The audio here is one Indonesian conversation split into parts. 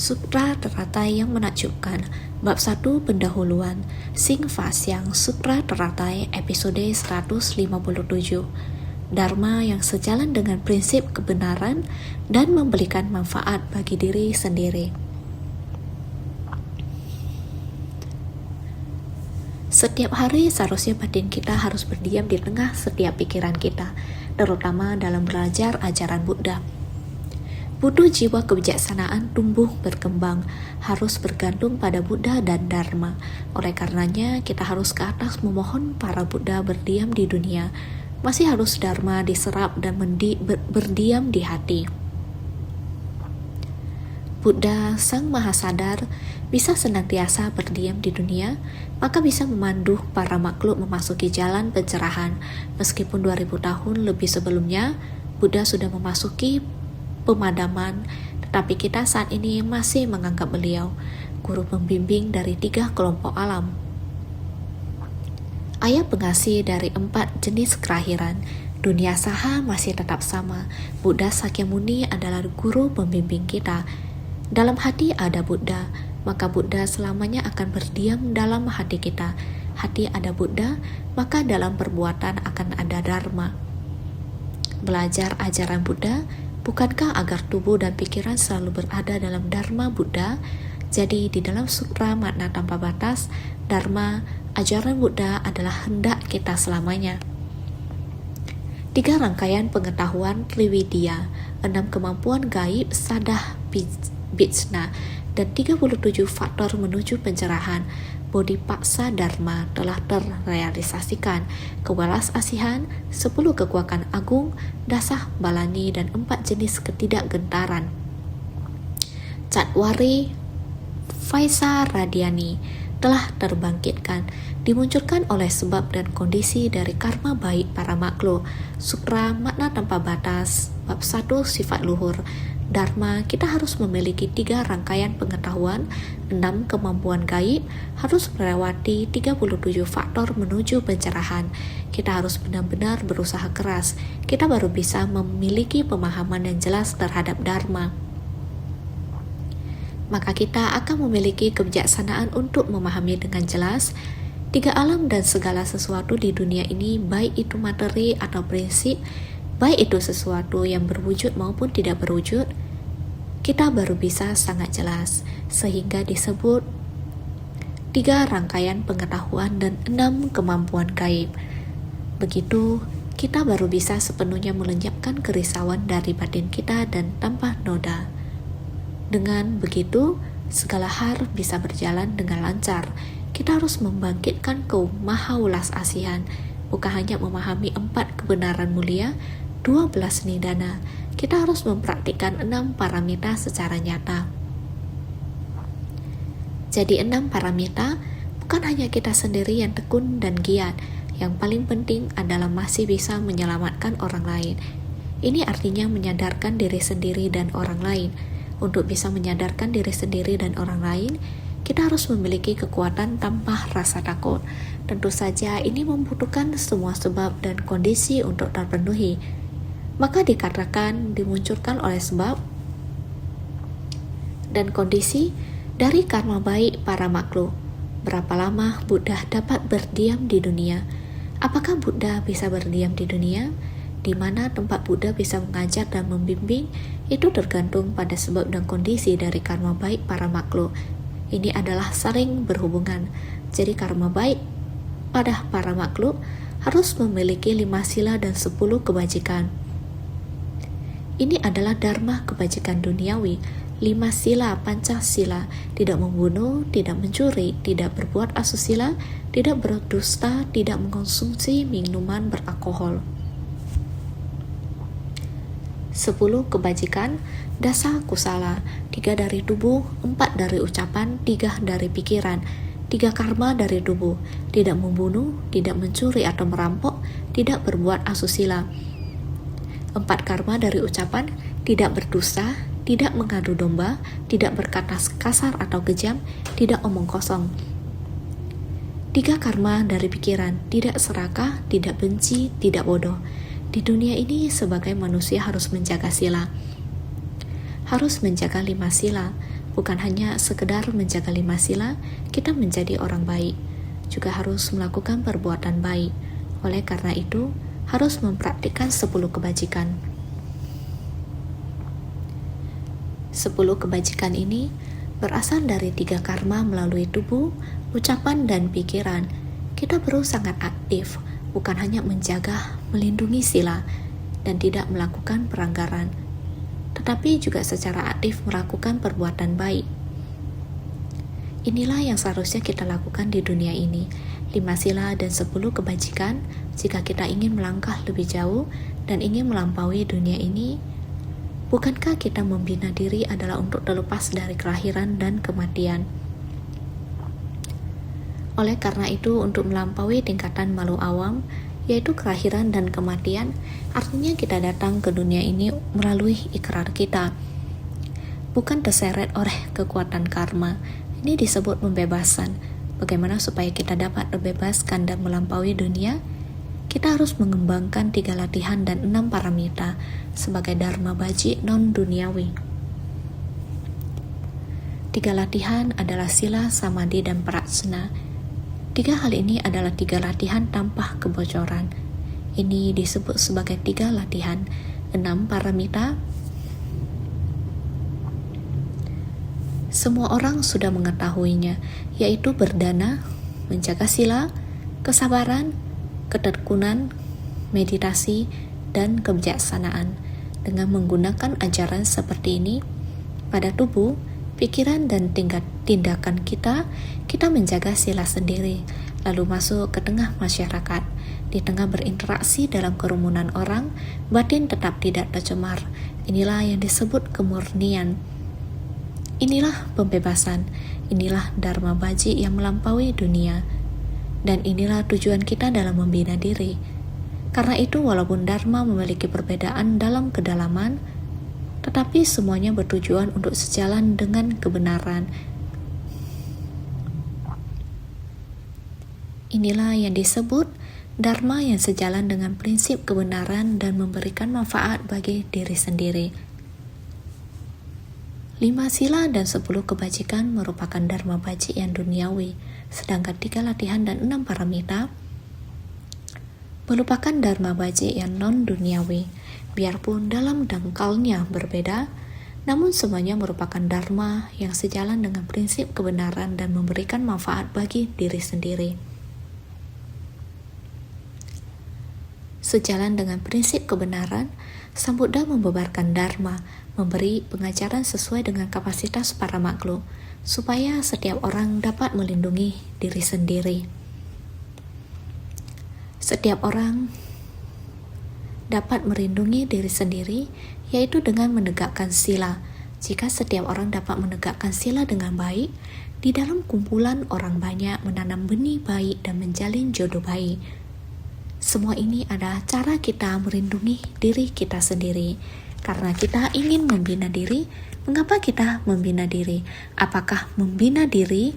Sutra teratai yang menakjubkan. Bab 1 pendahuluan. Sing Fa Siang Sutra teratai episode 157. Dharma yang sejalan dengan prinsip kebenaran dan memberikan manfaat bagi diri sendiri. Setiap hari seharusnya batin kita harus berdiam di tengah setiap pikiran kita, terutama dalam belajar ajaran Buddha. Butuh jiwa kebijaksanaan tumbuh berkembang, harus bergantung pada Buddha dan Dharma. Oleh karenanya, kita harus ke atas memohon para Buddha berdiam di dunia. Masih harus Dharma diserap dan berdiam di hati. Buddha, Sang Mahasadar, bisa senantiasa berdiam di dunia, maka bisa memandu para makhluk memasuki jalan pencerahan. Meskipun 2000 tahun lebih sebelumnya, Buddha sudah memasuki pemadaman, tetapi kita saat ini masih menganggap beliau guru pembimbing dari 3 kelompok alam. Ayah pengasih dari 4 jenis kelahiran, dunia saha masih tetap sama. Buddha Sakyamuni adalah guru pembimbing kita. Dalam hati ada Buddha, maka Buddha selamanya akan berdiam dalam hati kita. Hati ada Buddha, maka dalam perbuatan akan ada Dharma. Belajar ajaran Buddha bukankah agar tubuh dan pikiran selalu berada dalam Dharma Buddha? Jadi di dalam Sutra Makna Tanpa Batas, Dharma, ajaran Buddha adalah hendak kita selamanya. 3 rangkaian pengetahuan Trividya, 6 kemampuan gaib Sadah Bitsna, dan 37 faktor menuju pencerahan Bodhipaksa Dharma telah terrealisasikan. Kewelas asihan, 10 kekuatan agung, dasah balani, dan 4 jenis ketidakgentaran. Catwari Faisa Radiani telah terbangkitkan, dimunculkan oleh sebab dan kondisi dari karma baik para makhluk. Sutra Makna Tanpa Batas, Bab 1 Sifat Luhur. Dharma, kita harus memiliki 3 rangkaian pengetahuan, 6 kemampuan gaib, harus melewati 37 faktor menuju pencerahan. Kita harus benar-benar berusaha keras. Kita baru bisa memiliki pemahaman yang jelas terhadap Dharma. Maka kita akan memiliki kebijaksanaan untuk memahami dengan jelas 3 alam dan segala sesuatu di dunia ini, baik itu materi atau prinsip, baik itu sesuatu yang berwujud maupun tidak berwujud. Kita baru bisa sangat jelas, sehingga disebut 3 rangkaian pengetahuan dan 6 kemampuan gaib. Begitu, kita baru bisa sepenuhnya melenyapkan kerisauan dari batin kita dan tanpa noda. Dengan begitu, segala hal bisa berjalan dengan lancar. Kita harus membangkitkan kemahawelas asihan, bukan hanya memahami 4 kebenaran mulia, 12 nidana. Kita harus mempraktikkan 6 paramita secara nyata. Jadi 6 paramita bukan hanya kita sendiri yang tekun dan giat. Yang paling penting adalah masih bisa menyelamatkan orang lain. Ini artinya menyadarkan diri sendiri dan orang lain. Untuk bisa menyadarkan diri sendiri dan orang lain, kita harus memiliki kekuatan tanpa rasa takut. Tentu saja ini membutuhkan semua sebab dan kondisi untuk terpenuhi. Maka dikatakan dimunculkan oleh sebab dan kondisi dari karma baik para makhluk. Berapa lama Buddha dapat berdiam di dunia? Apakah Buddha bisa berdiam di dunia? Di mana tempat Buddha bisa mengajar dan membimbing, itu tergantung pada sebab dan kondisi dari karma baik para makhluk. Ini adalah saling berhubungan. Jadi karma baik pada para makhluk harus memiliki 5 sila dan 10 kebajikan. Ini adalah dharma kebajikan duniawi, 5 sila Pancasila, tidak membunuh, tidak mencuri, tidak berbuat asusila, tidak berdusta, tidak mengkonsumsi minuman beralkohol. 10 kebajikan, dasa kusala, 3 dari tubuh, 4 dari ucapan, 3 dari pikiran, 3 karma dari tubuh, tidak membunuh, tidak mencuri atau merampok, tidak berbuat asusila. 4 karma dari ucapan, tidak berdusta, tidak mengadu domba, tidak berkata kasar atau kejam, tidak omong kosong. 3 karma dari pikiran, tidak serakah, tidak benci, tidak bodoh. Di dunia ini sebagai manusia harus menjaga sila. Harus menjaga 5 sila. Bukan hanya sekedar menjaga 5 sila, kita menjadi orang baik. Juga harus melakukan perbuatan baik. Oleh karena itu, harus mempraktikkan 10 kebajikan. 10 kebajikan ini berasal dari 3 karma melalui tubuh, ucapan, dan pikiran. Kita perlu sangat aktif, bukan hanya menjaga, melindungi sila, dan tidak melakukan pelanggaran, tetapi juga secara aktif melakukan perbuatan baik. Inilah yang seharusnya kita lakukan di dunia ini, 5 sila dan 10 kebajikan. Jika kita ingin melangkah lebih jauh dan ingin melampaui dunia ini, bukankah kita membina diri adalah untuk terlepas dari kelahiran dan kematian? Oleh karena itu, untuk melampaui tingkatan malu awam, yaitu kelahiran dan kematian, artinya kita datang ke dunia ini melalui ikrar kita, bukan terseret oleh kekuatan karma. Ini disebut pembebasan. Bagaimana supaya kita dapat terbebaskan dan melampaui dunia? Kita harus mengembangkan 3 latihan dan 6 paramita sebagai dharma baji non-duniawi. 3 latihan adalah sila, samadhi, dan prajna. 3 hal ini adalah 3 latihan tanpa kebocoran. Ini disebut sebagai 3 latihan. 6 paramita. Semua orang sudah mengetahuinya, yaitu berdana, menjaga sila, kesabaran, ketekunan, meditasi, dan kebijaksanaan. Dengan menggunakan ajaran seperti ini, pada tubuh, pikiran, dan tindakan kita menjaga sila sendiri, lalu masuk ke tengah masyarakat. Di tengah berinteraksi dalam kerumunan orang, batin tetap tidak tercemar. Inilah yang disebut kemurnian. Inilah pembebasan. Inilah dharma baji yang melampaui dunia. Dan inilah tujuan kita dalam membina diri. Karena itu, walaupun dharma memiliki perbedaan dalam kedalaman, tetapi semuanya bertujuan untuk sejalan dengan kebenaran. Inilah yang disebut dharma yang sejalan dengan prinsip kebenaran dan memberikan manfaat bagi diri sendiri. 5 sila dan 10 kebajikan merupakan dharma baji yang duniawi, sedangkan 3 latihan dan 6 paramita merupakan dharma baji yang non-duniawi. Biarpun dalam dangkalnya berbeda, namun semuanya merupakan dharma yang sejalan dengan prinsip kebenaran dan memberikan manfaat bagi diri sendiri. Sejalan dengan prinsip kebenaran, Sang Buddha membebarkan dharma, memberi pengajaran sesuai dengan kapasitas para makhluk, supaya setiap orang dapat melindungi diri sendiri. Setiap orang dapat melindungi diri sendiri, yaitu dengan menegakkan sila. Jika setiap orang dapat menegakkan sila dengan baik, di dalam kumpulan orang banyak menanam benih baik dan menjalin jodoh baik. Semua ini adalah cara kita melindungi diri kita sendiri. Karena kita ingin membina diri, mengapa kita membina diri? Apakah membina diri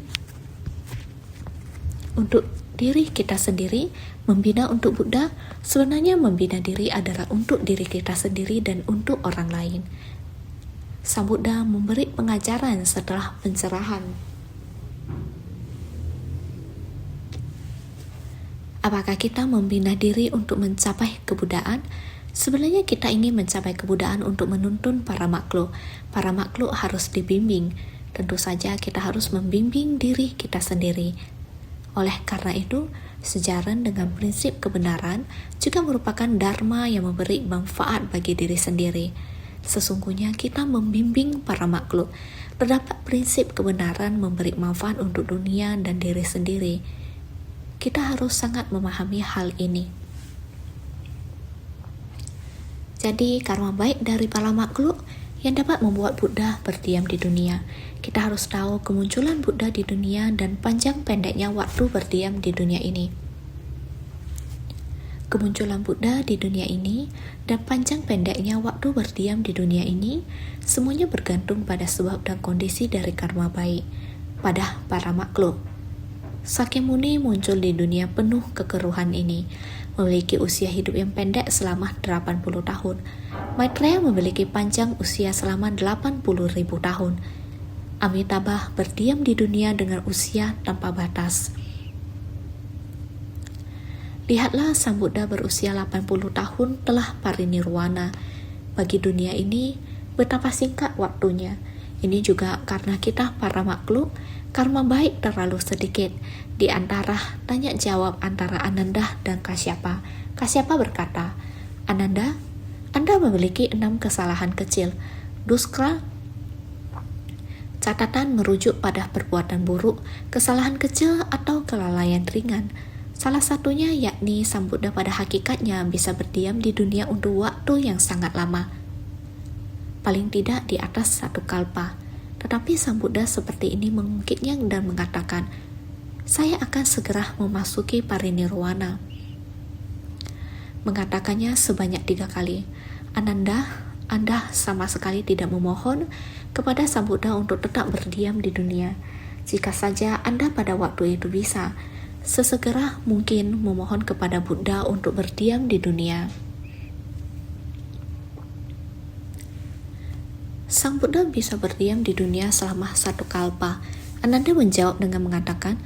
untuk diri kita sendiri, membina untuk Buddha? Sebenarnya membina diri adalah untuk diri kita sendiri dan untuk orang lain. Sang Buddha memberi pengajaran setelah pencerahan. Apakah kita membina diri untuk mencapai kebudaan? Sebenarnya kita ingin mencapai kebudaan untuk menuntun para makhluk. Para makhluk harus dibimbing. Tentu saja kita harus membimbing diri kita sendiri. Oleh karena itu, sejalan dengan prinsip kebenaran juga merupakan dharma yang memberi manfaat bagi diri sendiri. Sesungguhnya kita membimbing para makhluk. Terdapat prinsip kebenaran memberi manfaat untuk dunia dan diri sendiri. Kita harus sangat memahami hal ini. Jadi, karma baik dari para makhluk yang dapat membuat Buddha berdiam di dunia. Kita harus tahu kemunculan Buddha di dunia dan panjang pendeknya waktu berdiam di dunia ini. Kemunculan Buddha di dunia ini dan panjang pendeknya waktu berdiam di dunia ini semuanya bergantung pada sebab dan kondisi dari karma baik pada para makhluk. Sakyamuni muncul di dunia penuh kekeruhan ini, memiliki usia hidup yang pendek selama 80 tahun. Maitreya memiliki panjang usia selama 80.000 tahun. Amitabha berdiam di dunia dengan usia tanpa batas. Lihatlah Sang Buddha berusia 80 tahun telah parinirwana. Bagi dunia ini, betapa singkat waktunya. Ini juga karena kita para makhluk, karma baik terlalu sedikit. Di antara tanya jawab antara Ananda dan Kasyapa, Kasyapa berkata, Ananda, Anda memiliki 6 kesalahan kecil. Duskra, catatan merujuk pada perbuatan buruk, kesalahan kecil atau kelalaian ringan. Salah satunya yakni Sang Buddha pada hakikatnya bisa berdiam di dunia untuk waktu yang sangat lama. Paling tidak di atas 1 kalpa. Tetapi Sang Buddha seperti ini mengungkitnya dan mengatakan, saya akan segera memasuki parinirwana. Mengatakannya sebanyak 3 kali. Ananda, Anda sama sekali tidak memohon kepada Sang Buddha untuk tetap berdiam di dunia. Jika saja Anda pada waktu itu bisa, sesegera mungkin memohon kepada Buddha untuk berdiam di dunia. Sang Buddha bisa berdiam di dunia selama 1 kalpa. Ananda menjawab dengan mengatakan,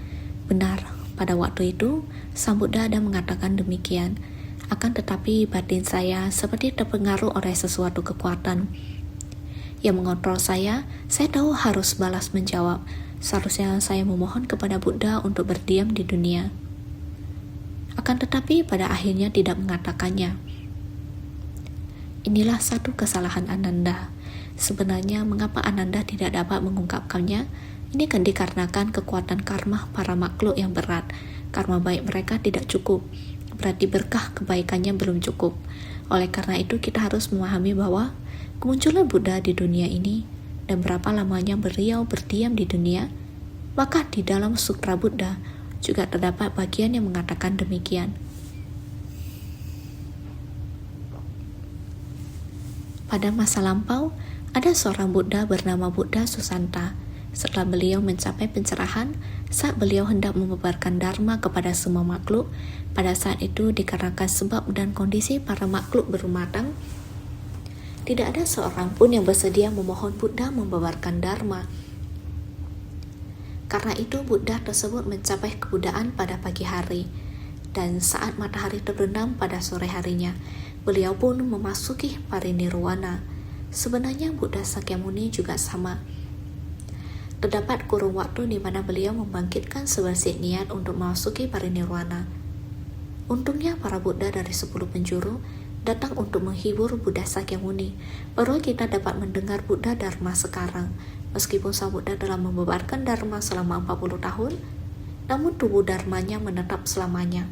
benar, pada waktu itu Sang Buddha ada mengatakan demikian. Akan tetapi batin saya seperti terpengaruh oleh sesuatu kekuatan yang mengontrol saya tahu harus balas menjawab. Seharusnya saya memohon kepada Buddha untuk berdiam di dunia. Akan tetapi pada akhirnya tidak mengatakannya. Inilah satu kesalahan Ananda. Sebenarnya mengapa Ananda tidak dapat mengungkapkannya? Ini kan dikarenakan kekuatan karma para makhluk yang berat. Karma baik mereka tidak cukup. Berarti berkah kebaikannya belum cukup. Oleh karena itu kita harus memahami bahwa kemunculan Buddha di dunia ini dan berapa lamanya beliau berdiam di dunia, maka di dalam Sutra Buddha juga terdapat bagian yang mengatakan demikian. Pada masa lampau, ada seorang Buddha bernama Buddha Susanta. Setelah beliau mencapai pencerahan, saat beliau hendak membabarkan Dharma kepada semua makhluk, pada saat itu dikarenakan sebab dan kondisi para makhluk berumatang, tidak ada seorang pun yang bersedia memohon Buddha membabarkan Dharma. Karena itu Buddha tersebut mencapai kebuddhaan pada pagi hari, dan saat matahari terbenam pada sore harinya, beliau pun memasuki parinirwana. Sebenarnya Buddha Sakyamuni juga sama. Terdapat kurun waktu di mana beliau membangkitkan sebersih niat untuk memasuki parinirwana. Untungnya para Buddha dari 10 penjuru datang untuk menghibur Buddha Sakyamuni. Baru kita dapat mendengar Buddha Dharma sekarang. Meskipun Sang Buddha telah membabarkan Dharma selama 40 tahun, namun tubuh Dharmanya menetap selamanya.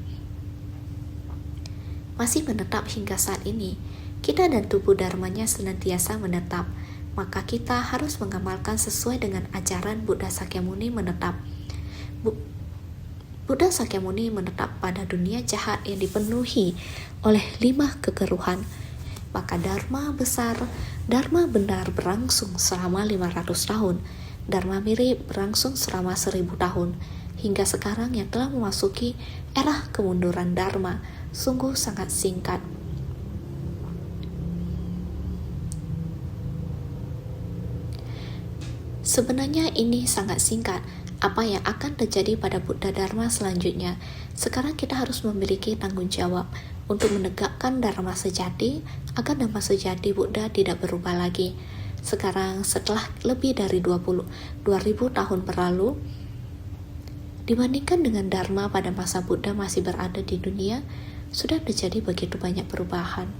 Masih menetap hingga saat ini. Kita dan tubuh Dharmanya senantiasa menetap. Maka kita harus mengamalkan sesuai dengan ajaran Buddha Sakyamuni menetap. Buddha Sakyamuni menetap pada dunia jahat yang dipenuhi oleh 5 kekeruhan. Maka Dharma besar, Dharma benar berlangsung selama 500 tahun. Dharma mirip berlangsung selama 1000 tahun. Hingga sekarang yang telah memasuki era kemunduran Dharma, sungguh sangat singkat. Sebenarnya ini sangat singkat. Apa yang akan terjadi pada Buddha Dharma selanjutnya? Sekarang kita harus memiliki tanggung jawab untuk menegakkan Dharma sejati agar Dharma sejati Buddha tidak berubah lagi. Sekarang setelah lebih dari 2000 tahun berlalu, dibandingkan dengan Dharma pada masa Buddha masih berada di dunia, sudah terjadi begitu banyak perubahan.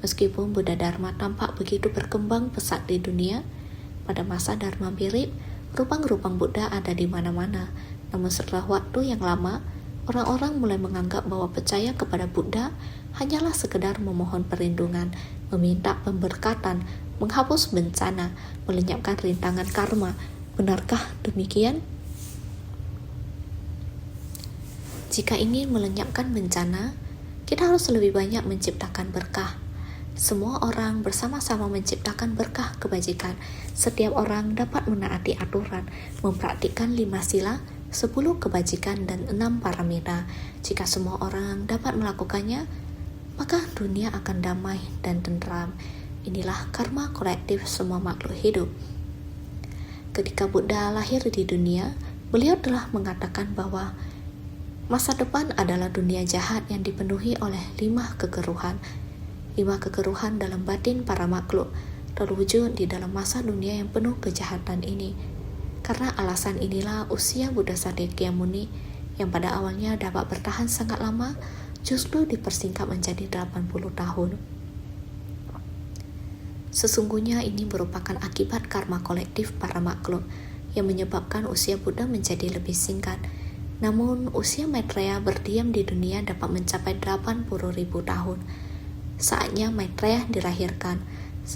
Meskipun Buddha Dharma tampak begitu berkembang pesat di dunia, pada masa Dharma mirip, rupang-rupang Buddha ada di mana-mana. Namun setelah waktu yang lama, orang-orang mulai menganggap bahwa percaya kepada Buddha hanyalah sekedar memohon perlindungan, meminta pemberkatan, menghapus bencana, melenyapkan rintangan karma. Benarkah demikian? Jika ingin melenyapkan bencana, kita harus lebih banyak menciptakan berkah. Semua orang bersama-sama menciptakan berkah kebajikan. Setiap orang dapat menaati aturan, mempraktikkan 5 sila, 10 kebajikan, dan 6 paramita. Jika semua orang dapat melakukannya, maka dunia akan damai dan tenteram. Inilah karma kolektif semua makhluk hidup. Ketika Buddha lahir di dunia, beliau telah mengatakan bahwa masa depan adalah dunia jahat yang dipenuhi oleh 5 kekeruhan. 5 kekeruhan dalam batin para makhluk terwujud di dalam masa dunia yang penuh kejahatan ini. Karena alasan inilah usia Buddha Sakyamuni yang pada awalnya dapat bertahan sangat lama justru dipersingkat menjadi 80 tahun. Sesungguhnya ini merupakan akibat karma kolektif para makhluk yang menyebabkan usia Buddha menjadi lebih singkat. Namun usia Maitreya berdiam di dunia dapat mencapai 80.000 tahun. Saatnya Maitreya dilahirkan,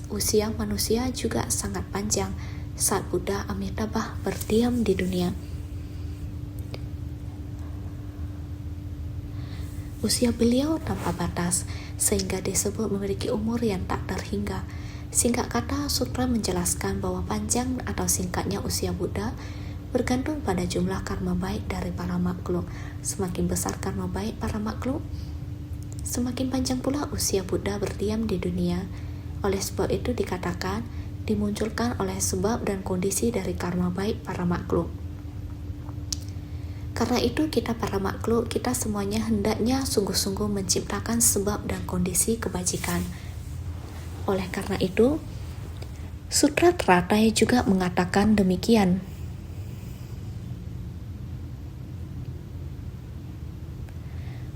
usia manusia juga sangat panjang saat Buddha Amitabha berdiam di dunia. Usia beliau tanpa batas, sehingga disebut memiliki umur yang tak terhingga. Singkat kata, sutra menjelaskan bahwa panjang atau singkatnya usia Buddha bergantung pada jumlah karma baik dari para makhluk. Semakin besar karma baik para makhluk, semakin panjang pula usia Buddha berdiam di dunia. Oleh sebab itu dikatakan, dimunculkan oleh sebab dan kondisi dari karma baik para makhluk. Karena itu kita para makhluk, kita semuanya hendaknya sungguh-sungguh menciptakan sebab dan kondisi kebajikan. Oleh karena itu, Sutra Teratai juga mengatakan demikian.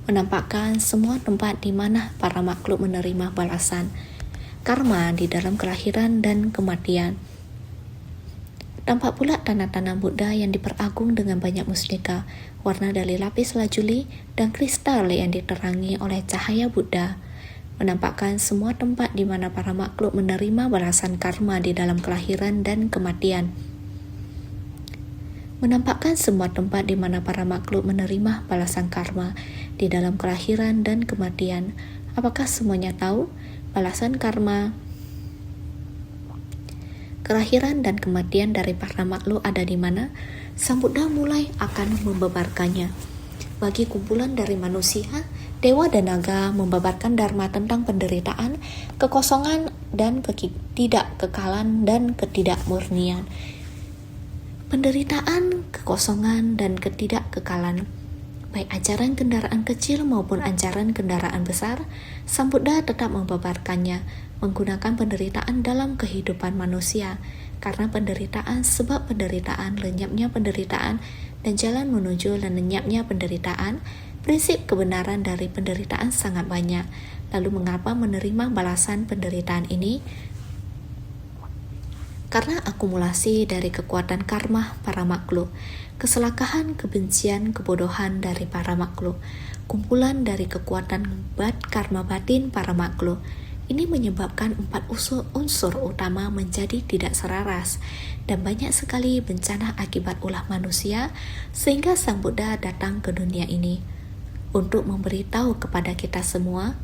Menampakkan semua tempat di mana para makhluk menerima balasan karma di dalam kelahiran dan kematian. Tampak pula tanah-tanah Buddha yang diperagung dengan banyak mustika, warna dari lapis lazuli dan kristal yang diterangi oleh cahaya Buddha. Menampakkan semua tempat di mana para makhluk menerima balasan karma di dalam kelahiran dan kematian. Menampakkan semua tempat di mana para makhluk menerima balasan karma di dalam kelahiran dan kematian. Apakah semuanya tahu balasan karma kelahiran dan kematian dari para makhluk ada di mana? Sang Buddha mulai akan membebarkannya. Bagi kumpulan dari manusia, dewa dan naga membabarkan dharma tentang penderitaan, kekosongan, dan ketidakkekalan dan ketidakmurnian. Penderitaan, kekosongan, dan ketidakkekalan, baik ajaran kendaraan kecil maupun ajaran kendaraan besar, Sang Buddha tetap membabarkannya, menggunakan penderitaan dalam kehidupan manusia. Karena penderitaan, sebab penderitaan, lenyapnya penderitaan, dan jalan menuju lenyapnya penderitaan, prinsip kebenaran dari penderitaan sangat banyak. Lalu mengapa menerima balasan penderitaan ini? Karena akumulasi dari kekuatan karma para makhluk, keserakahan, kebencian, kebodohan dari para makhluk, kumpulan dari kekuatan karma batin para makhluk. Ini menyebabkan 4 unsur utama menjadi tidak selaras dan banyak sekali bencana akibat ulah manusia, sehingga Sang Buddha datang ke dunia ini untuk memberitahu kepada kita semua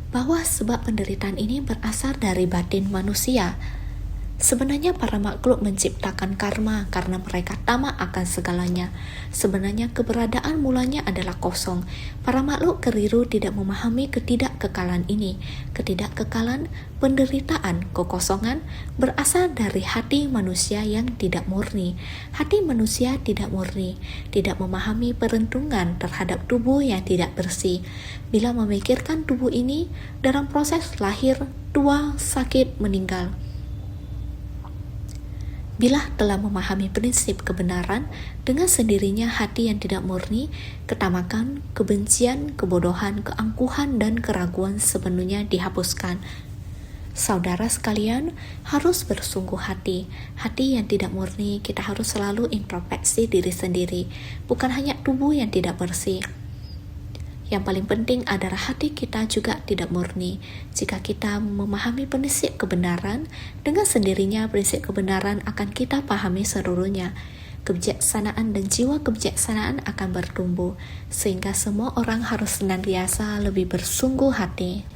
bahwa sebab penderitaan ini berasal dari batin manusia. Sebenarnya para makhluk menciptakan karma karena mereka tamak akan segalanya. Sebenarnya keberadaan mulanya adalah kosong. Para makhluk keliru tidak memahami ketidakkekalan ini. Ketidakkekalan, penderitaan, kekosongan berasal dari hati manusia yang tidak murni. Hati manusia tidak murni, tidak memahami perentungan terhadap tubuh yang tidak bersih. Bila memikirkan tubuh ini dalam proses lahir, tua, sakit, meninggal. Bila telah memahami prinsip kebenaran, dengan sendirinya hati yang tidak murni, ketamakan, kebencian, kebodohan, keangkuhan, dan keraguan sepenuhnya dihapuskan. Saudara sekalian, harus bersungguh hati. Hati yang tidak murni, kita harus selalu introspeksi diri sendiri, bukan hanya tubuh yang tidak bersih. Yang paling penting adalah hati kita juga tidak murni. Jika kita memahami prinsip kebenaran, dengan sendirinya prinsip kebenaran akan kita pahami seluruhnya. Kebijaksanaan dan jiwa kebijaksanaan akan bertumbuh, sehingga semua orang harus senantiasa lebih bersungguh hati.